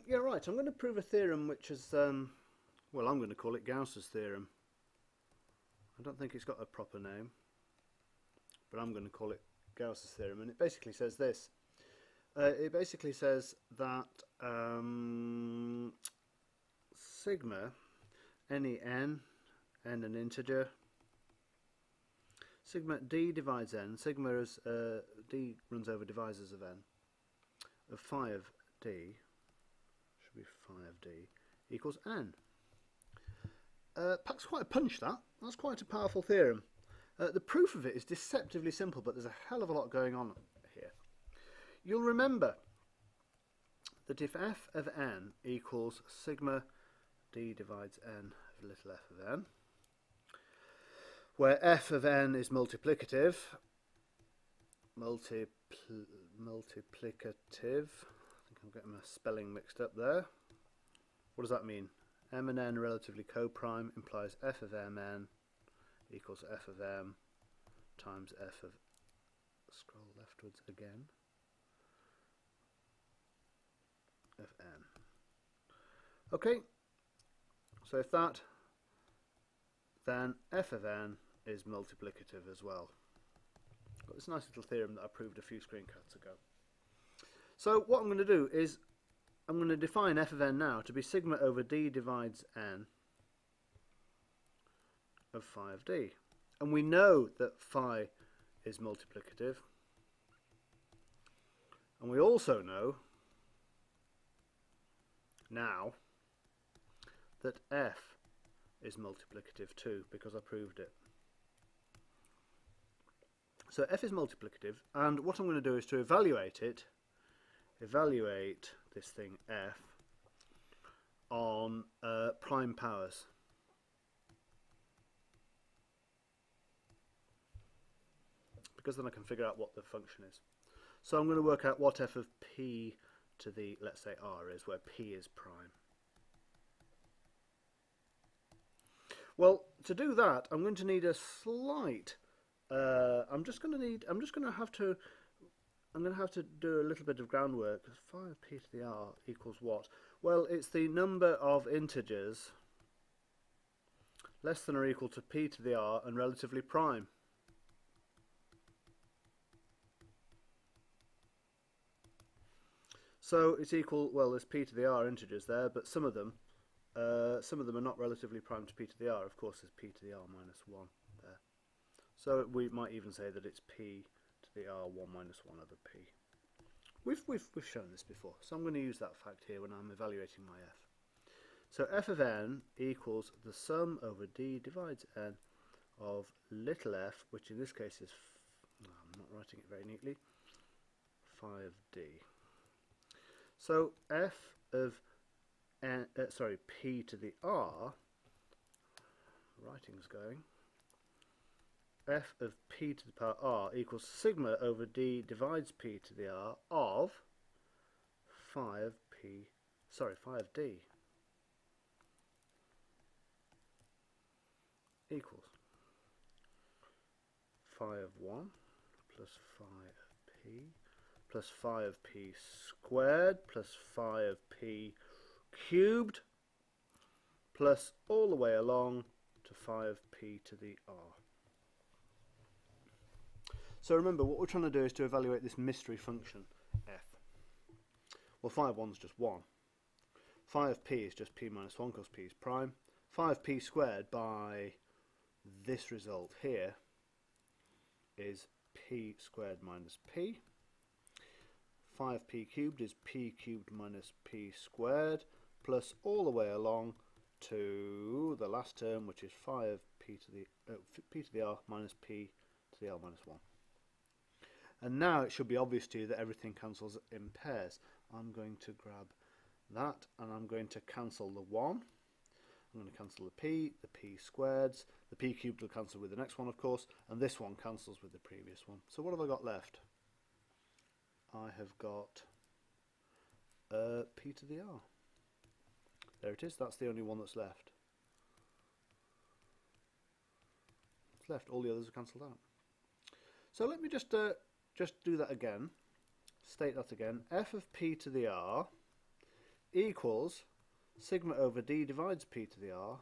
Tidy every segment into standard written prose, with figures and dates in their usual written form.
Yeah, right. I'm going to prove a theorem which is, well, I'm going to call it Gauss's theorem. I don't think it's got a proper name, but I'm going to call it Gauss's theorem. And it basically says this. It basically says that sigma, any n an integer, sigma d divides n, sigma is d runs over divisors of n, of phi of d, should be phi of d, equals n. Packs quite a punch, that. That's quite a powerful theorem. The proof of it is deceptively simple, but there's a hell of a lot going on here. You'll remember that if f of n equals sigma d divides n of little f of n, where f of n is multiplicative, I think I'm getting my spelling mixed up there. What does that mean? M and n relatively co-prime implies f of mn equals f of m times f of, scroll leftwards again, of n. Okay, so if that, then f of n is multiplicative as well. Got this nice little theorem that I proved a few screencasts ago. So what I'm going to do is I'm going to define f of n now to be sigma over d divides n of phi of d. And we know that phi is multiplicative. And we also know now that f is multiplicative too, because I proved it. So f is multiplicative, and what I'm going to do is to evaluate it, evaluate this thing f on prime powers. Because then I can figure out what the function is. So I'm going to work out what f of p to the, let's say, r is, where p is prime. Well, to do that, I'm going to need a slight. I'm going to have to do a little bit of groundwork. Phi of p to the r equals what? Well, it's the number of integers less than or equal to p to the r and relatively prime. So it's equal, well, there's p to the r integers there, but some of them are not relatively prime to p to the r. Of course, there's p to the r minus 1 there. So we might even say that it's p to the r 1 minus 1 over p. We've shown this before, so I'm going to use that fact here when I'm evaluating my f. So f of n equals the sum over d divides n of little f, which in this case is, I'm not writing it very neatly, phi of d. So f of n, p to the r, writing's going, f of p to the power r equals sigma over d divides p to the r of phi of d equals phi of 1 plus phi of p plus phi of p squared plus phi of p cubed plus all the way along to phi of p to the r. So remember, what we're trying to do is to evaluate this mystery function f. Well, phi of 1 is just 1. Phi of p is just p minus 1 because p is prime. Phi of p squared by this result here is p squared minus p. Phi of p cubed is p cubed minus p squared plus all the way along to the last term, which is phi of p to the r minus p to the r minus 1. And now it should be obvious to you that everything cancels in pairs. I'm going to grab that and I'm going to cancel the 1. I'm going to cancel the p squareds, the p cubed will cancel with the next one, of course, and this one cancels with the previous one. So what have I got left? I have got p to the r. There it is, that's the only one that's left. It's left, all the others are cancelled out. So let me just do that again, state that again. F of p to the r equals sigma over d divides p to the r,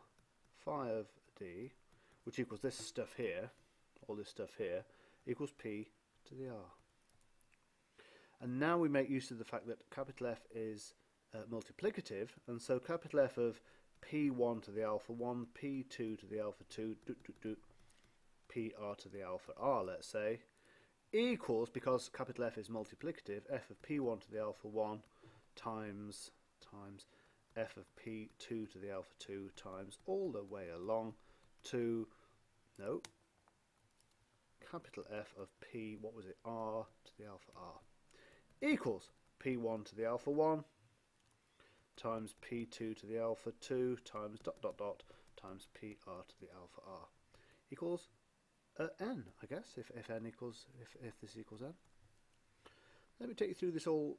phi of d, which equals this stuff here, all this stuff here, equals p to the r. And now we make use of the fact that capital F is multiplicative, and so capital F of p1 to the alpha 1, p2 to the alpha 2, pr to the alpha r, let's say, equals, because capital F is multiplicative, f of p1 to the alpha 1 times f of p2 to the alpha 2 times all the way along to, no, capital F of p, what was it, r to the alpha r, equals p1 to the alpha 1 times p2 to the alpha 2 times ... times pr to the alpha r, equals n, I guess, if n equals, if this equals n. Let me take you through this all,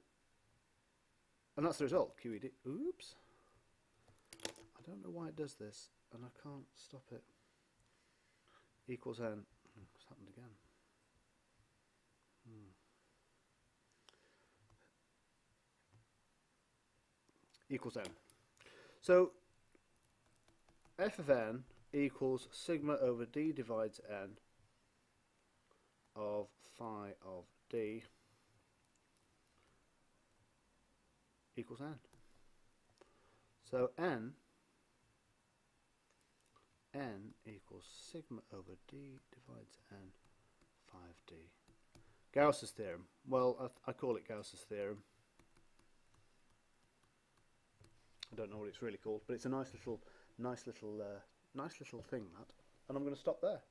and that's the result, QED. Oops, I don't know why it does this, and I can't stop it. Equals n. What's happened again? Equals n. So f of n equals sigma over d divides n of phi of d equals n. So n equals sigma over d divides n phi of d. Gauss's theorem. Well, I call it Gauss's theorem. I don't know what it's really called, but it's a nice little thing, that. And I'm going to stop there.